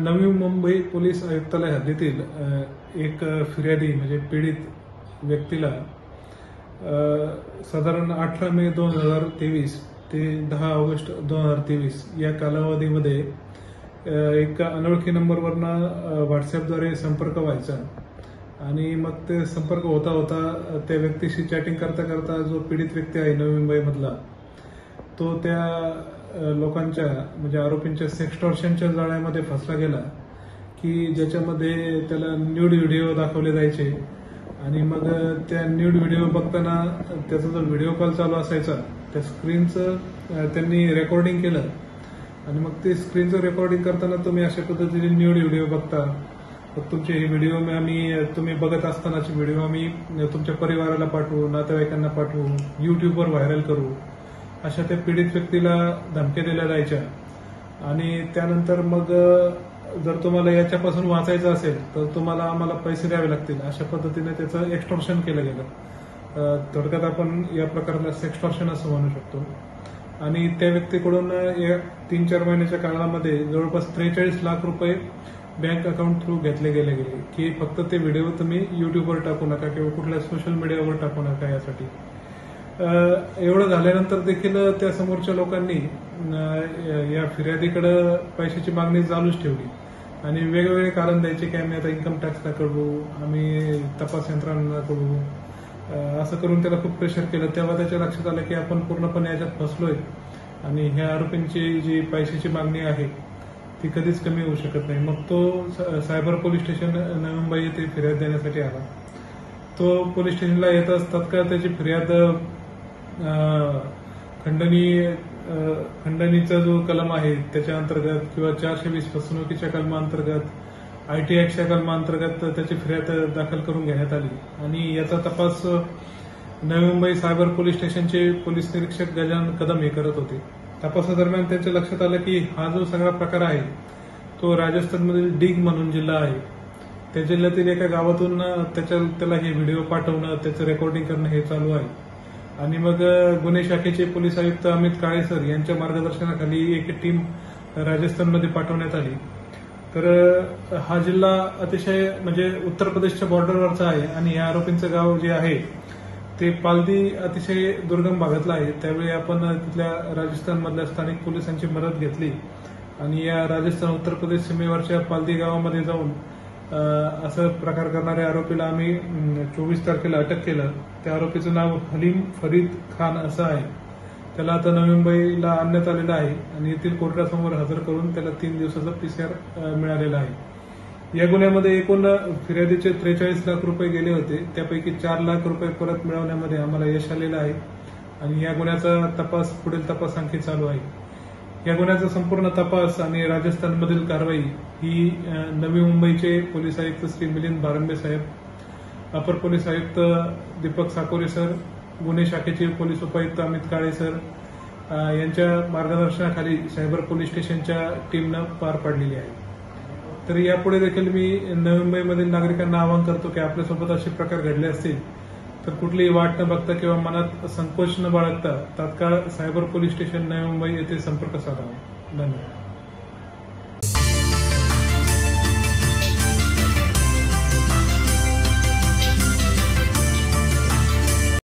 Navi Mumbai police आयुक्तालय हद्दीतील एक फिर्यादी म्हणजे पीडित व्यक्तीला साधारण 18 मे 2023 ते 10 ऑगस्ट 2023 या कालावधीमध्ये एक अनोळखी नंबरवरनं व्हॉट्सअपद्वारे संपर्क व्हायचा आणि मग ते संपर्क होता होता त्या व्यक्तीशी चॅटिंग करता करता जो पीडित व्यक्ती आहे नवी मुंबईमधला तो त्या लोकांच्या म्हणजे आरोपींच्या सेक्सटॉर्शनच्या जाळ्यामध्ये फसला गेला की ज्याच्यामध्ये त्याला न्यूड व्हिडिओ दाखवले जायचे आणि मग त्या न्यूड व्हिडिओ बघताना त्याचा जो व्हिडिओ कॉल चालू असायचा त्या स्क्रीनचं त्यांनी रेकॉर्डिंग केलं आणि मग ते स्क्रीनचं रेकॉर्डिंग करताना तुम्ही अशा पद्धतीने न्यूड व्हिडिओ बघता मग तुमचे हे व्हिडिओ तुम्ही बघत असतानाचे व्हिडिओ आम्ही तुमच्या परिवाराला पाठवू नातेवाईकांना पाठवू युट्यूबवर व्हायरल करू अशा त्या पीडित व्यक्तीला धमक्या दिल्या जायच्या आणि त्यानंतर मग जर तुम्हाला याच्यापासून वाचायचं असेल तर तुम्हाला आम्हाला पैसे द्यावे लागतील अशा पद्धतीने त्याचं एक्सटॉर्शन केलं गेलं. थोडक्यात आपण या प्रकाराला सेक्सटॉर्शन असं म्हणू शकतो. आणि त्या व्यक्तीकडून या 3-4 महिन्याच्या काळामध्ये जवळपास 43 लाख रुपये बँक अकाउंट थ्रू घेतले गेले की फक्त ते व्हिडिओ तुम्ही युट्यूबवर टाकू नका किंवा कुठल्या सोशल मीडियावर टाकू नका यासाठी. एवढं झाल्यानंतर देखील त्या समोरच्या लोकांनी या फिर्यादीकडे पैशाची मागणी चालूच ठेवली आणि वेगवेगळे कारण द्यायचे की आम्ही आता इन्कम टॅक्सला करू आम्ही तपास यंत्रणांना करू असं करून त्याला खूप प्रेशर केलं. तेव्हा त्याच्या लक्षात आलं की आपण पूर्णपणे याच्यात फसलोय आणि ह्या आरोपींची जी पैशाची मागणी आहे ती कधीच कमी होऊ शकत नाही. मग तो cyber police station Navi Mumbai येथे फिर्याद देण्यासाठी आला. तो पोलीस स्टेशनला येत असतात का त्याची फिर्याद खंडणीचा जो कलम आहे त्याच्या अंतर्गत किंवा 420 फसवणुकीच्या कलमाअंतर्गत आयटी ऍक्टच्या कलमाअंतर्गत त्याची फिर्याद दाखल करून घेण्यात आली आणि याचा तपास नवी मुंबई सायबर पोलीस स्टेशनचे पोलीस निरीक्षक गजानन कदम हे करत होते. तपासादरम्यान त्यांच्या लक्षात आलं की हा जो सगळा प्रकार आहे तो राजस्थानमधील डिग म्हणून जिल्हा आहे त्या जिल्ह्यातील एका गावातून त्याला हे व्हिडिओ पाठवणं त्याचं रेकॉर्डिंग करणं हे चालू आहे. आणि मग गुन्हे शाखेचे पोलीस आयुक्त अमित काळे सर यांच्या मार्गदर्शनाखाली एक टीम राजस्थानमध्ये पाठवण्यात आली. तर हा जिल्हा अतिशय म्हणजे उत्तर प्रदेशच्या बॉर्डरवरचा आहे आणि या आरोपींचं गाव जे आहे ते पालदी अतिशय दुर्गम भागातलं आहे. त्यावेळी आपण तिथल्या राजस्थानमधल्या स्थानिक पोलिसांची मदत घेतली आणि या राजस्थान उत्तर प्रदेश सीमेवरच्या पालदी गावामध्ये जाऊन असं प्रकार करणाऱ्या आरोपीला आम्ही 24 तारखेला अटक केलं. त्या आरोपीचं नाव हलीम फरीद खान असं आहे. त्याला आता नवी मुंबईला आणण्यात आलेलं आहे आणि येथील कोर्टासमोर हजर करून त्याला 3 दिवसाचा PCR मिळालेला आहे. या गुन्ह्यामध्ये एकूण फिर्यादीचे 43 लाख रुपये गेले होते त्यापैकी 4 लाख रुपये परत मिळवण्यामध्ये आम्हाला यश आलेलं आहे आणि या गुन्ह्याचा पुढील तपास आणखी चालू आहे. या गुन्ह्याचा संपूर्ण तपास आणि राजस्थानमधील कारवाई ही नवी मुंबईचे पोलीस आयुक्त श्री मिलिंद भारंबे साहेब, अपर पोलीस आयुक्त दीपक साकोरे सर, गुन्हे शाखेचे पोलीस उपायुक्त अमित काळे सर यांच्या मार्गदर्शनाखाली सायबर पोलीस स्टेशनच्या टीमनं पार पाडलेली आहे. तर यापुढे देखील मी नवी मुंबईमधील नागरिकांना आवाहन करतो की आपल्यासोबत असे प्रकार घडले असतील तर कुठलीही वाट न बघता किंवा मनात संकोच न बाळगता तात्काळ cyber police station Navi Mumbai येथे संपर्क साधावा. धन्यवाद.